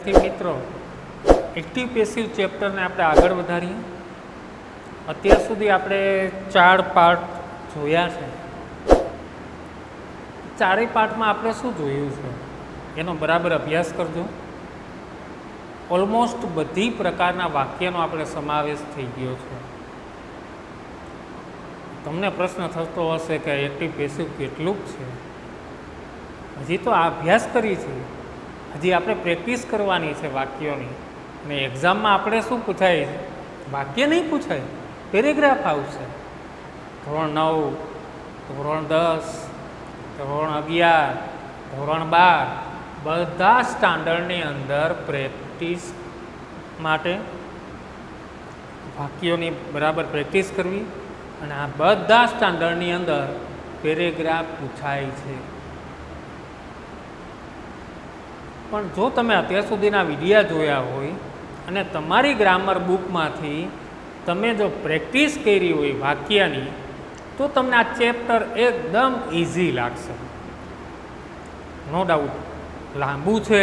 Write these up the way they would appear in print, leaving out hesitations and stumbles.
વિદ્યાર્થી મિત્રો, active passive ચેપ્ટરને આપણે આગળ વધારીએ. અત્યાર સુધી આપણે 4 પાર્ટ જોયા છે. ચારેય પાર્ટમાં આપણે શું જોયું છે એનો બરાબર અભ્યાસ કરજો. ઓલમોસ્ટ બધી પ્રકારના વાક્યનો આપણે સમાવેશ થઈ ગયો છે. તમને પ્રશ્ન થતો હશે કે એક્ટિવ પેસિવ કેટલું છે. હજી તો આ અભ્યાસ કરી છે, હજી આપણે પ્રેક્ટિસ કરવાની છે વાક્યોની. અને એક્ઝામમાં આપણે શું પૂછાય, વાક્ય નહીં પૂછાય, પેરેગ્રાફ આવશે. ધોરણ 9, ધોરણ 10, ધોરણ 11, ધોરણ 12 બધા સ્ટાન્ડર્ડની અંદર પ્રેક્ટિસ માટે વાક્યોની બરાબર પ્રેક્ટિસ કરવી. અને આ બધા સ્ટાન્ડર્ડની અંદર પેરેગ્રાફ પૂછાય છે. પણ જો તમે અત્યાર સુધીના વિડીયા જોયા હોય અને તમારી ગ્રામર બુકમાંથી તમે જો પ્રેક્ટિસ કરી હોય વાક્યની, તો તમને આ ચેપ્ટર એકદમ ઇઝી લાગશે. નો ડાઉટ લાંબુ છે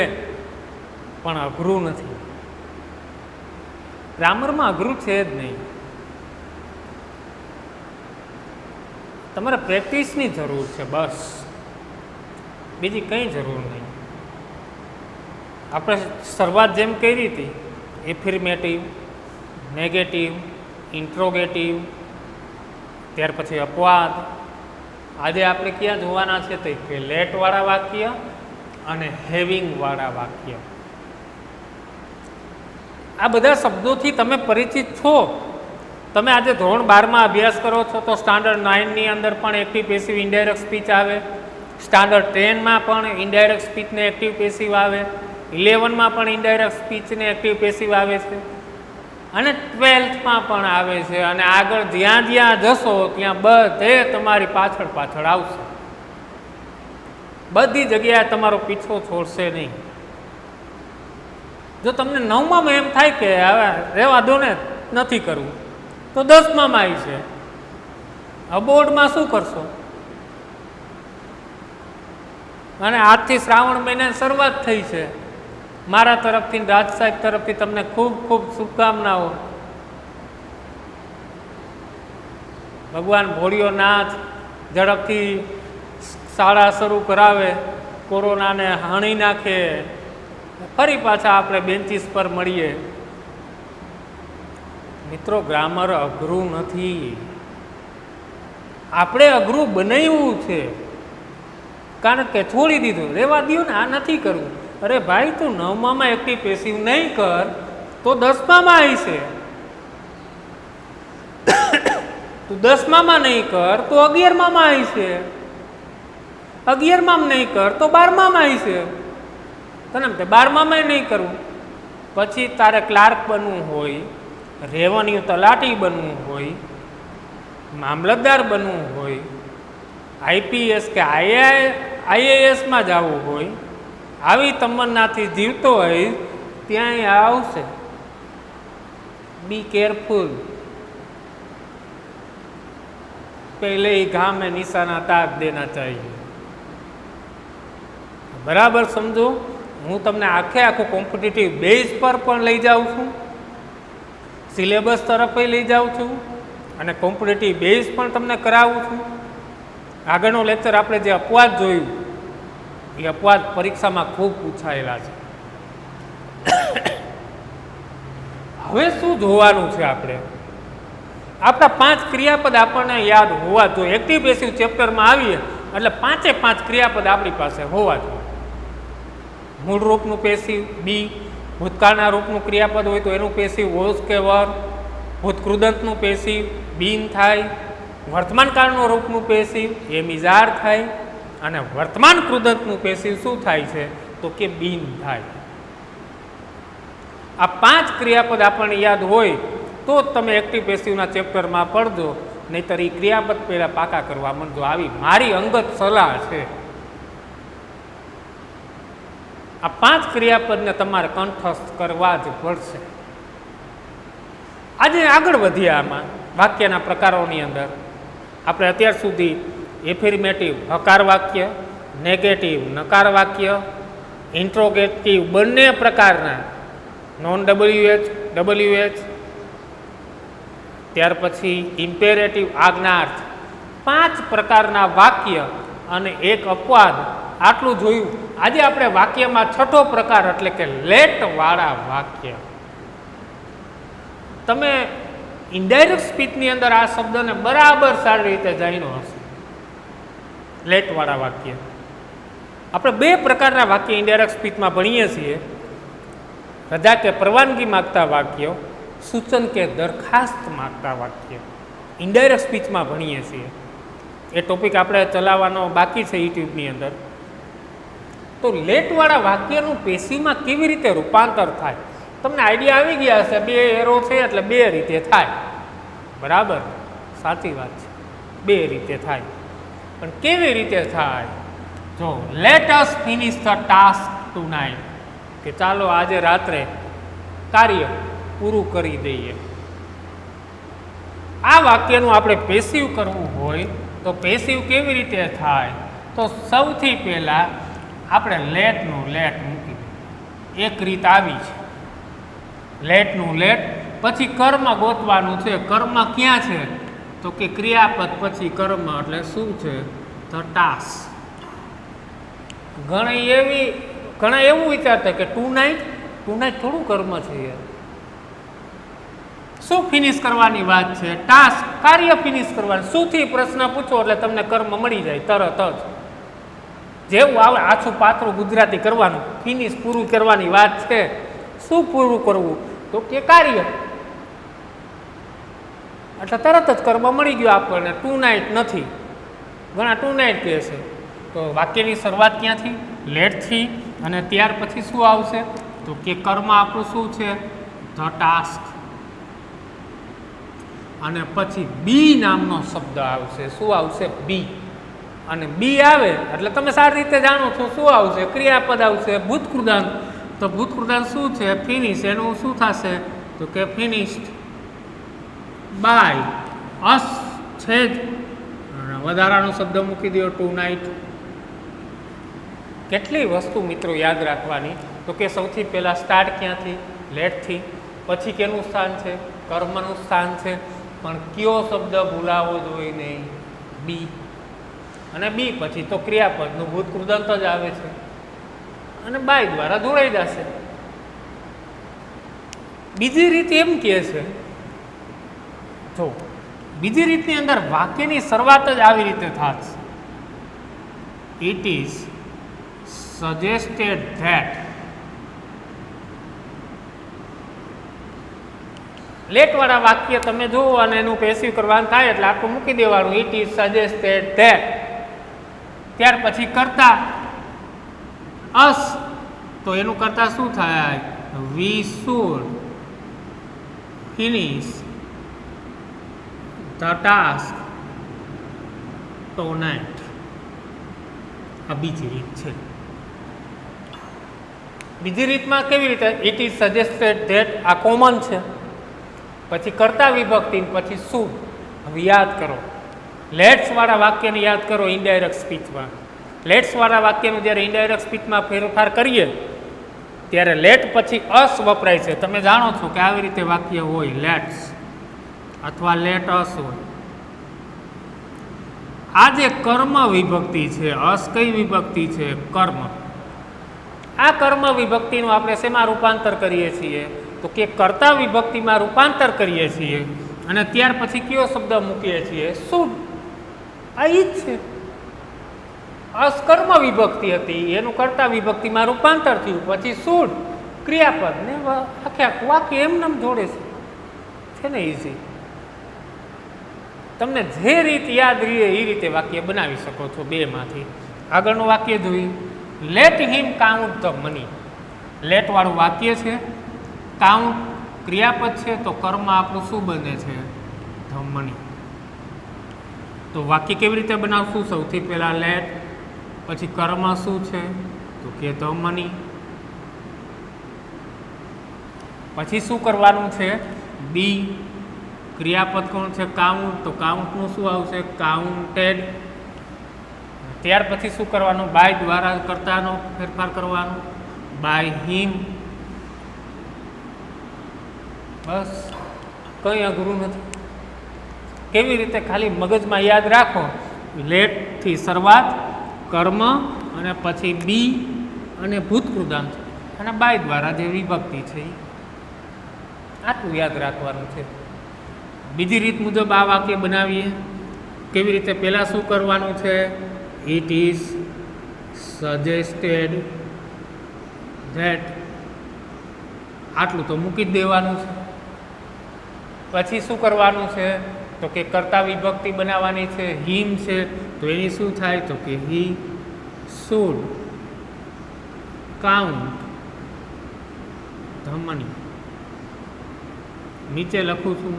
પણ અઘરું નથી. ગ્રામરમાં અઘરું છે જ નહીં. તમારે પ્રેક્ટિસની જરૂર છે, બસ, બીજી કંઈ જરૂર નહીં. આપણે શરૂઆત જેમ કરી હતી, એફિર્મેટિવ, નેગેટિવ, ઇન્ટ્રોગેટિવ, ત્યાર પછી અપવાદ. આજે આપણે ક્યાં જોવાના છે તો કે લેટવાળા વાક્ય અને હેવિંગવાળા વાક્ય. આ બધા શબ્દોથી તમે પરિચિત છો. તમે આજે ધોરણ 12માં અભ્યાસ કરો છો તો સ્ટાન્ડર્ડ 9ની અંદર પણ એક્ટિવ પેસિવ ઇનડાયરેક્ટ સ્પીચ આવે, સ્ટાન્ડર્ડ 10માં પણ ઇનડાયરેક્ટ સ્પીચને એક્ટિવ પેસિવ આવે, 11માં પણ ઇનડાયરેક્ટ સ્પીચને એક્ટિવ પેસિવ આવે છે, અને 12થમાં પણ આવે છે. અને આગળ જ્યાં જ્યાં જશો ત્યાં બધે તમારી પાછળ પાછળ આવશે. બધી જગ્યાએ તમારો પીછો છોડશે નહીં. જો તમને 9માં એમ થાય કે હવે રહેવા દો ને, નથી કરવું, તો 10માં આવી છે. બોર્ડમાં શું કરશો? અને આજથી શ્રાવણ મહિનાની શરૂઆત થઈ છે. મારા તરફથી, રાજ સાહેબ તરફથી તમને ખૂબ ખૂબ શુભકામનાઓ. ભગવાન ભોળિયોનાથ ઝડપથી શાળા શરૂ કરાવે, કોરોનાને હાણી નાખે, ફરી પાછા આપણે બેન્ચીસ પર મળીએ. મિત્રો, ગ્રામર અઘરું નથી. આપણે અઘરું બનાવ્યું છે, કારણ કે છોડી દીધું, રહેવા દો ને, આ નથી કરવું. અરે ભાઈ, તું 9માં એક્ટિવ પેસિવ નહીં કર તો 10માં આવશે. તું 10માં નહીં કર તો 11માં આવશે. 11માં નહીં કર તો 12માં આવશે. તને 12માં નહીં કરવું, પછી તારે ક્લાર્ક બનવું હોય, રેવન્યુ તલાટી બનવું હોય, મામલતદાર બનવું હોય, આઈપીએસ કે આઈએએસમાં જવું હોય, આવી તમન્નાથી જીવતો હોય ત્યાં આવશે. Be careful. પહેલે ही घाव में निशाना ताक देना चाहिए. બરાબર સમજો. હું તમને આખું કોમ્પિટિટિવ બેઝ પર પણ લઈ જાઉં છું, સિલેબસ તરફ લઈ જાઉં છું, અને કોમ્પિટિટિવ બેઝ પણ તમને કરાવું છું. આગળનો લેક્ચર આપણે જે અપવાદ જોયું, એ અપવાદ પરીક્ષામાં ખૂબ પૂછાયેલા છે. હવે શું જોવાનું છે આપણે? આપણા 5 ક્રિયાપદ આપણને યાદ હોવા જોઈએ. એક્ટિવ પેસિવ ચેપ્ટરમાં આવીએ એટલે 5 ક્રિયાપદ આપણી પાસે હોવા જોઈએ. મૂળ રૂપનું પેસિવ બી, ભૂતકાળના રૂપનું ક્રિયાપદ હોય તો એનું પેસિવ વોઝ કે વર, ભૂતકૃદંતનું પેસિવ બીન થાય, વર્તમાન કાળનું રૂપનું પેસિવ એમ ઇઝ આર થાય, અને વર્તમાન કૃદંતનું પેસિવ શું થાય છે તો કે બીન થાય. આ 5 ક્રિયાપદ આપણને યાદ હોય તો જ તમે એક્ટિવ પેસિવના ચેપ્ટરમાં પડજો, નહીંતર એ ક્રિયાપદ પહેલાં પાકા કરવા માંડજો. આવી મારી અંગત સલાહ છે. આ 5 ક્રિયાપદને તમારે કંઠસ્થ કરવા જ પડશે. આજે આગળ વધ્યા આમાં વાક્યના પ્રકારોની અંદર. આપણે અત્યાર સુધી એફિર્મેટિવ હકાર વાક્ય, નેગેટિવ નકાર વાક્ય, ઇન્ટ્રોગેટિવ બંને પ્રકારના, નોન WH, WH, ત્યાર પછી ઇમ્પેરેટિવ આજ્ઞાર્થ, 5 પ્રકારના વાક્ય અને એક અપવાદ, આટલું જોયું. આજે આપણે વાક્યમાં છઠ્ઠો પ્રકાર એટલે કે લેટવાળા વાક્ય. તમે ઇનડાયરેક્ટ સ્પીચની અંદર આ શબ્દને બરાબર સારી રીતે જાણ્યો હશે. લેટવાળા વાક્ય આપણે 2 પ્રકારના વાક્ય ઇનડાયરેક્ટ સ્પીચમાં ભણીએ છીએ. રજા કે પરવાનગી માગતા વાક્યો, સૂચન કે દરખાસ્ત માગતા વાક્ય ઇનડાયરેક્ટ સ્પીચમાં ભણીએ છીએ. એ ટોપિક આપણે ચલાવવાનો બાકી છે યુટ્યુબની અંદર. તો લેટવાળા વાક્યનું પેશીમાં કેવી રીતે રૂપાંતર થાય તમને આઈડિયા આવી ગયા હશે. 2 એરો છે એટલે 2 રીતે થાય. બરાબર, સાચી વાત છે, 2 રીતે થાય. પણ કેવી રીતે થાય? જો let us finish the task tonight, કે ચાલો આજે રાત્રે કાર્ય પૂરું કરી દઈએ. આ વાક્યનું આપણે પેસિવ કરવું હોય તો પેસિવ કેવી રીતે થાય? તો સૌથી પહેલાં આપણે લેટનું લેટ મૂકી દઈએ. એક રીત આવી છે, લેટનું લેટ. પછી કર્મ ગોતવાનું છે. કર્મ ક્યાં છે? તો કે ક્રિયાપદ પછી કર્મ એટલે શું છે? The task. ઘણા એવું વિચારતા કે ટુ નાઇટ થોડું કર્મ છે યાર. શું ફિનિશ કરવાની વાત છે? ટાસ્ક, કાર્ય ફિનિશ કરવાનું. શુંથી પ્રશ્ન પૂછો એટલે તમને કર્મ મળી જાય તરત જ. જેવું આવે આછું પાતળું ગુજરાતી કરવાનું, ફિનિશ પૂરું કરવાની વાત છે. શું પૂરું કરવું? તો કે કાર્ય. એટલે તરત જ કર્મ મળી ગયો આપણને. ટુ નાઇટ નથી, ઘણા ટુ નાઇટ કહે છે. તો વાક્યની શરૂઆત ક્યાંથી? લેટથી. અને ત્યાર પછી શું આવશે? તો કે કર્મ આપણું શું છે? The task. અને પછી બી નામનો શબ્દ આવશે. શું આવશે? બી. અને બી આવે એટલે તમે સારી રીતે જાણો છો શું આવશે? ક્રિયાપદ આવશે, ભૂતકૃદાંત. તો ભૂતકૃદાંત શું છે? ફિનિશ. એનું શું થશે? તો કે ફિનિશ્ડ બાય અસ છે જ. વધારાનો શબ્દ મૂકી દો ટુ નાઇટ. કેટલી વસ્તુ મિત્રો યાદ રાખવાની? તો કે સૌથી પહેલાં સ્ટાર્ટ ક્યાંથી? લેટથી. પછી કેનું સ્થાન છે? કર્મનું સ્થાન છે. પણ કયો શબ્દ ભૂલાવો જોઈએ નહીં? બી. અને બી પછી તો ક્રિયાપદનું ભૂતકૃદાંત જ આવે છે અને બાય દ્વારા જોડાઈ જશે. બીજી રીત એમ કહે છે, જો બીજી રીતની અંદર વાક્યની શરૂઆત જ આવી રીતે થશે. It is suggested that. લેટવાળા વાક્ય તમે જુઓ અને એનું પેસિવ કરવાનું થાય એટલે આખું મૂકી દેવાનું. It is suggested that. ત્યાર પછી કરતા અસ, તો એનું કરતા શું થાય? We should finish the task tonight. આ બીજી રીત છે. બીજી રીતમાં કેવી રીતે? ઇટ ઇઝ સજેસ્ટેડ ધેટ, આ કોમન છે. પછી કરતા વિભક્તિ, પછી શુડ. હવે યાદ કરો, લેટ્સવાળા વાક્યને યાદ કરો. ઇનડાયરેક્ટ સ્પીચમાં લેટ્સવાળા વાક્યનું જ્યારે ઇનડાયરેક્ટ સ્પીચમાં ફેરફાર કરીએ ત્યારે લેટ પછી અસ વપરાય છે. તમે જાણો છો કે આવી રીતે વાક્ય હોય, લેટ્સ અથવા લેટ અસ હોય. આ જે કર્મ વિભક્તિ છે, અસ કઈ વિભક્તિ છે? કર્મ. આ કર્મ વિભક્તિનું આપણે શેમાં રૂપાંતર કરીએ છીએ? તો કે કર્તા વિભક્તિમાં રૂપાંતર કરીએ છીએ. અને ત્યાર પછી કયો શબ્દ મૂકીએ છીએ? શુડ. આ ઈ જ છે. અસ કર્મ વિભક્તિ હતી, એનું કર્તા વિભક્તિમાં રૂપાંતર થયું. પછી શુડ ક્રિયાપદ ને આખે આખું વાક્ય એમને જોડે છે ને ઇઝી. તમને જે રીત યાદ રહે એ રીતે વાક્ય બનાવી શકો છો બેમાંથી. આગળનું વાક્ય જોઈએ. Let him count the money. Let વાળું વાક્ય છે. કાઉન્ટ ક્રિયાપદ છે, તો કર્મ આપણું શું બને છે? The money. તો વાક્ય કેવી રીતે બનાવશું? સૌથી પહેલા લેટ, પછી કર્મ શું છે? તો કે ધ મની. પછી શું કરવાનું છે? બી. ક્રિયાપદ કોણ છે? કાઉન્ટ. તો કાઉન્ટનું શું આવશે? કાઉન્ટેડ. ત્યાર પછી શું કરવાનું? બાય દ્વારા કર્તાનો ફેરફાર કરવાનો. બાય હિમ. બસ કંઈ અઘરું નથી. કેવી રીતે ખાલી મગજમાં યાદ રાખો, લેટથી શરૂઆત, કર્મ અને પછી બી અને ભૂતકૃદાંત અને બાય દ્વારા જે વિભક્તિ છે એ આટલું યાદ રાખવાનું છે. બીજી રીત મુજબ આ વાક્ય બનાવીએ. કેવી રીતે? પહેલાં શું કરવાનું છે? ઇટ ઇઝ સજેસ્ટેડ ધેટ, આટલું તો મૂકી જ દેવાનું છે. પછી શું કરવાનું છે? તો કે કર્તા વિભક્તિ બનાવવાની છે. હિમ છે તો એની શું થાય? તો કે he should count the money. નીચે લખું છું.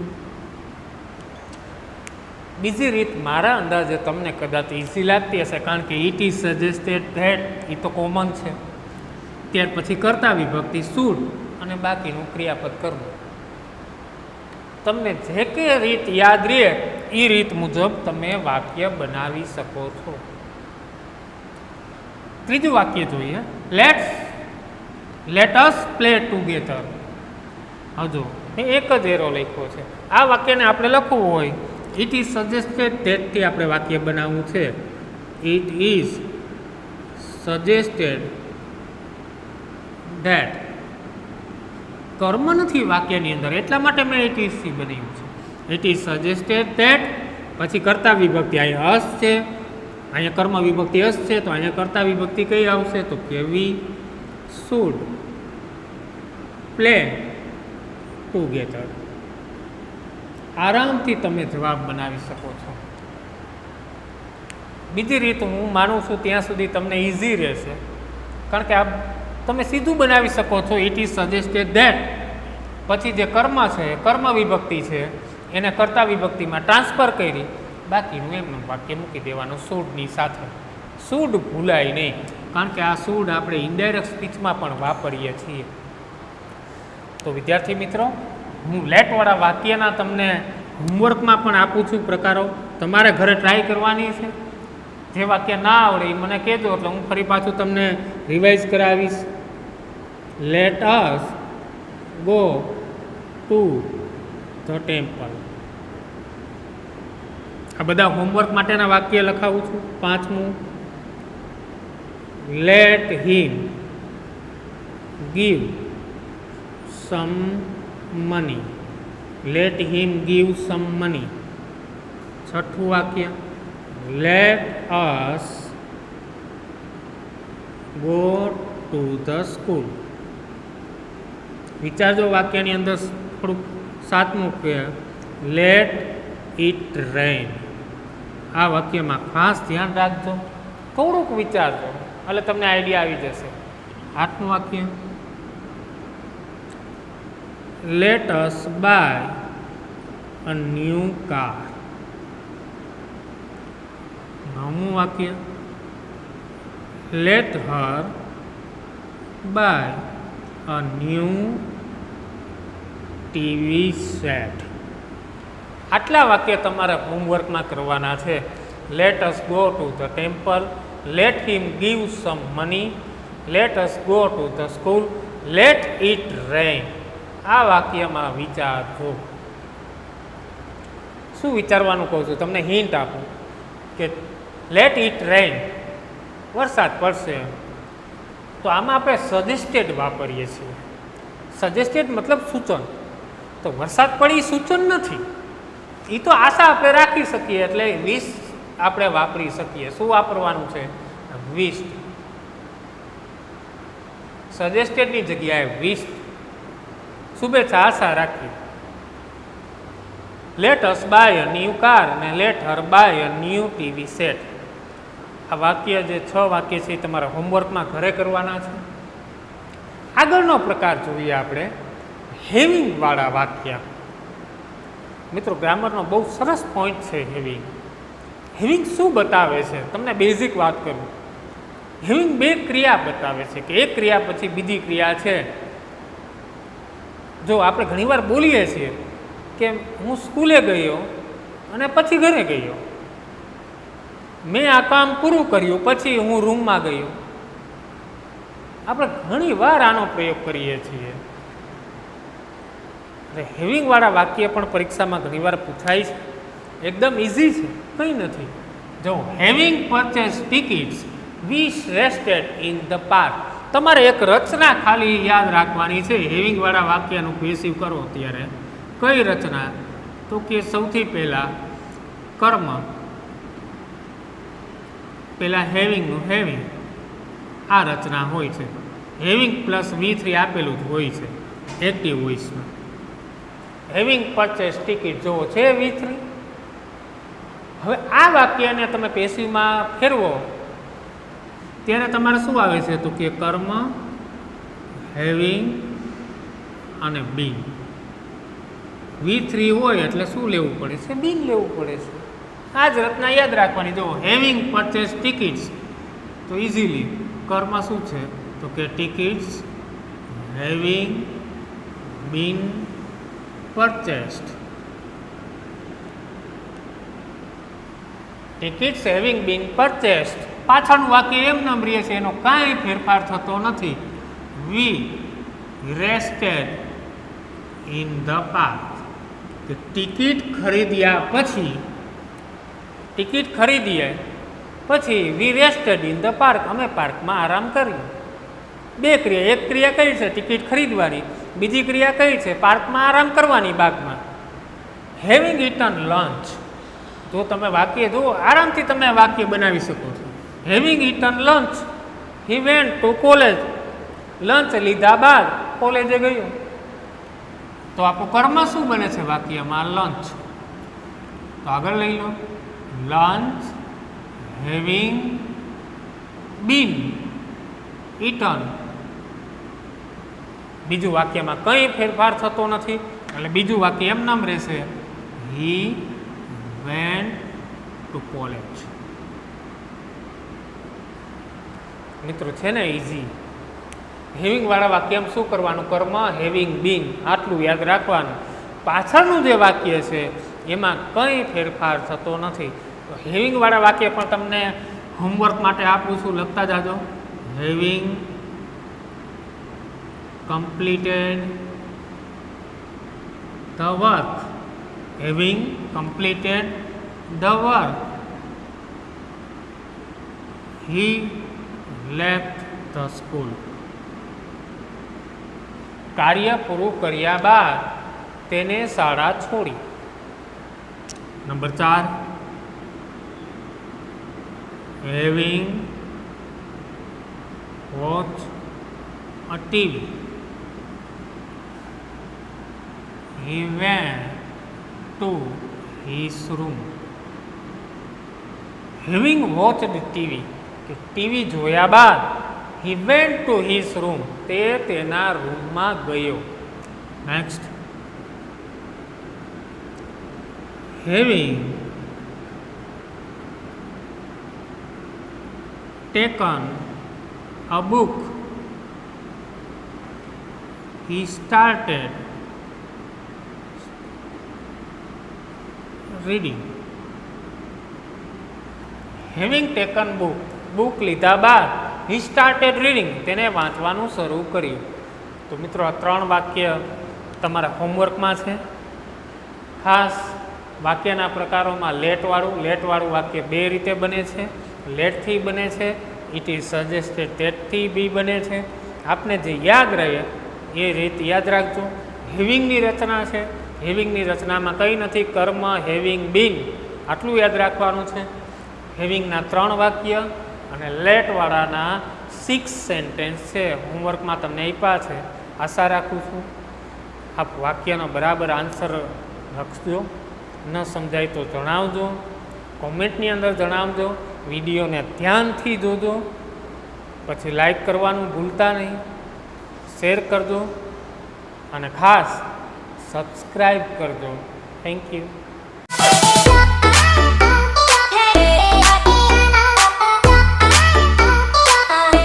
બીજી રીત મારા અંદાજે તમને કદાચ ઇઝી લાગતી હશે, કારણ કે ઇટ ઇઝ સજેસ્ટેડ ધેટ એ તો કોમન છે. ત્યાર પછી કર્તા વિભક્તિ શુડ અને બાકીનું ક્રિયાપદ કરવું. તમને જે કે રીત યાદ રહે એ રીત મુજબ તમે વાક્ય બનાવી શકો છો. ત્રીજું વાક્ય જોઈએ. Let us play together. હજુ એક જ એરો લખ્યો છે. આ વાક્યને આપણે લખવું હોય, ઇટ ઇઝ સજેસ્ટેડ ધેટથી આપણે વાક્ય બનાવવું છે. It is suggested that. કર્મ નથી વાક્યની અંદર, એટલા માટે મેં ઇટ ઇઝથી બનાવ્યું છે. ઇટ ઇઝ સજેસ્ટેડ ધેટ, પછી કર્તા વિભક્તિ અહીંયા અસ છે, અહીંયા કર્મ વિભક્તિ અસ છે, તો અહીંયા કર્તા વિભક્તિ કઈ આવશે? તો કે વી શુડ પ્લે ટુગેધર. આરામથી તમે જવાબ બનાવી શકો છો. બીજી રીત હું માનું છું ત્યાં સુધી તમને ઇઝી રહેશે, કારણ કે આ તમે સીધું બનાવી શકો છો. ઇટ ઇઝ સજેસ્ટેડ ધેટ, પછી જે કર્મ છે, કર્મ વિભક્તિ છે, એને કર્તા વિભક્તિમાં ટ્રાન્સફર કરી, બાકીનું એમનું વાક્ય મૂકી દેવાનું શુડની સાથે. શુડ ભૂલાય નહીં, કારણ કે આ શુડ આપણે ઇનડાયરેક્ટ સ્પીચમાં પણ વાપરીએ છીએ. તો વિદ્યાર્થી મિત્રો, હું લેટવાળા વાક્યના તમને હોમવર્કમાં પણ આપું છું પ્રકારો. તમારે ઘરે ટ્રાય કરવાની છે. જે વાક્ય ના આવડે એ મને કહેજો, એટલે હું ફરી પાછું તમને રિવાઇઝ કરાવીશ. Let us go to the temple. આ બધા હોમવર્ક માટેના વાક્ય લખાવું છું. પાંચમું, let him give some money. Let him give some money. છઠ્ઠું વાક્ય, let us go to the school. વિચારજો વાક્યની અંદર થોડુંક. સાતમું કે લેટ ઇટ રેઇન. આ વાક્યમાં ખાસ ધ્યાન રાખજો, થોડુંક વિચારજો, એટલે તમને આઈડિયા આવી જશે. આઠમું વાક્ય, let us buy a new car. નવમું વાક્ય, let her buy a new TV set. આટલા વાક્ય તમારે હોમવર્કમાં કરવાના છે. Let us go to the temple, let him give some money, let us go to the school, let it rain. આ વાક્યમાં વિચારજો. શું વિચારવાનું કહું છું? તમને હિન્ટ આપું કે લેટ ઇટ રેઇન, વરસાદ પડશે, તો આમાં આપણે સજેસ્ટેડ વાપરીએ છીએ. સજેસ્ટેડ મતલબ સૂચન. તો વરસાદ પડી સૂચન નથી, એ તો આશા આપણે રાખી શકીએ, એટલે વિશ આપણે વાપરી શકીએ. શું વાપરવાનું છે? વિશ. સજેસ્ટેડની જગ્યાએ વિશ. શુભેચ્છા, આશા રાખી. Let us buy a new car અને let her buy a new TV set. આ વાક્ય જે 6 વાક્ય છે એ તમારા હોમવર્કમાં ઘરે કરવાના છે. આગળનો પ્રકાર જોઈએ આપણે, હેવિંગવાળા વાક્ય. મિત્રો, ગ્રામરનો બહુ સરસ પોઈન્ટ છે હેવિંગ. હેવિંગ શું બતાવે છે? તમને બેઝિક વાત કરું. હેવિંગ 2 ક્રિયા બતાવે છે કે એક ક્રિયા પછી બીજી ક્રિયા છે. જો આપણે ઘણીવાર બોલીએ છીએ કે હું સ્કૂલે ગયો અને પછી ઘરે ગયો, મેં આ કામ પૂરું કર્યું પછી હું રૂમમાં ગયો. આપણે ઘણી વાર આનો પ્રયોગ કરીએ છીએ. એટલે હેવિંગવાળા વાક્ય પણ પરીક્ષામાં ઘણીવાર પૂછાય છે. એકદમ ઇઝી છે, કંઈ નથી. જો having purchase tickets we rested in the park. તમારે એક રચના ખાલી યાદ રાખવાની છે. હેવિંગવાળા વાક્યનું પેસિવ કરો ત્યારે કઈ રચના? તો કે સૌથી પહેલાં કર્મ, પહેલાં હેવિંગનું હેવિંગ, આ રચના હોય છે. હેવિંગ પ્લસ V3 આપેલું જ હોય છે એક્ટિવ વોઇસમાં. હેવિંગ પરચેસ ટિકિટ જોવો છે V3. હવે આ વાક્યને તમે પેસિવમાં ફેરવો ત્યારે તમારે શું આવે છે? તો કે કર્મ, હેવિંગ અને બીન. V3 હોય એટલે શું લેવું પડે છે? બીન લેવું પડે છે. આ જ રચના યાદ રાખવાની. જો હેવિંગ પરચેસ ટિકિટ્સ તો ઇઝીલી કર્મ શું છે? તો કે ટિકિટ્સ હેવિંગ બીન પરચેસ્ડ. ટિકિટ્સ હેવિંગ બીન પરચેસ્ડ. પાછળનું વાક્ય એમ નામ રહે છે, એનો કાંઈ ફેરફાર થતો નથી. વી રેસ્ટેડ ઇન ધ પાર્ક. કે ટિકિટ ખરીદ્યા પછી, ટિકિટ ખરીદીએ પછી વી રેસ્ટેડ ઇન ધ પાર્ક, અમે પાર્કમાં આરામ કરીએ. બે ક્રિયા. એક ક્રિયા કઈ છે? ટિકિટ ખરીદવાની. બીજી ક્રિયા કઈ છે? પાર્કમાં આરામ કરવાની, બાગમાં. Having eaten lunch. જો તમે વાક્ય જુઓ, આરામથી તમે વાક્ય બનાવી શકો છો. Having eaten lunch he went to college. Lunch લીધા બાદ કોલેજે ગયો. તો આપણું કર્મ શું બને છે વાક્યમાં? લંચ. તો આગળ લઈ લો. લંચ હેવિંગ બીન ઇટન. બીજું વાક્યમાં કંઈ ફેરફાર થતો નથી એટલે બીજું વાક્ય એમ નામ રહેશે. He went to college. મિત્રો છે ને ઇઝી. હેવિંગવાળા વાક્યમાં શું કરવાનું? કર્મ, હેવિંગ બીન, આટલું યાદ રાખવાનું. પાછળનું જે વાક્ય છે એમાં કંઈ ફેરફાર થતો નથી. તો હેવિંગવાળા વાક્ય પણ તમને હોમવર્ક માટે આપું છું, લખતા જાજો. Having completed the work. Having completed the work, he left the school. કાર્ય પૂરું કર્યા બાદ તેને શાળા છોડી. Number 4, having watched a TV, he went to his room. Having watched TV, કે ટીવી જોયા બાદ he went to his room, તે તેના રૂમમાં ગયો. Next, having taken a book, he started reading. Having taken book લીધા બાદ he started reading, તેને વાંચવાનું શરૂ કર્યું. તો મિત્રો આ 3 વાક્ય તમારા હોમવર્કમાં છે. ખાસ વાક્યના પ્રકારોમાં લેટવાળું વાક્ય 2 રીતે બને છે. લેટથી બને છે, ઇટ ઇઝ સજેસ્ટેડ તેટથી બી બને છે. આપને જે યાદ રહે એ રીત યાદ રાખજો. હેવિંગની રચના છે. હેવિંગની રચનામાં કંઈ નથી, કર્મ, હેવિંગ, બીન, આટલું યાદ રાખવાનું છે. હેવિંગના 3 વાક્ય અને લેટવાળાના 6 સેન્ટેન્સ છે. હોમવર્કમાં તમને આપ્યા છે. આશા રાખું છું આપ વાક્યનો બરાબર આન્સર લખજો. ન સમજાય તો જણાવજો, કોમેન્ટની અંદર જણાવજો. વિડીયોને ધ્યાનથી જોજો, પછી લાઈક કરવાનું ભૂલતા નહીં, શેર કરજો અને ખાસ સબસ્ક્રાઈબ કરજો. Thank you.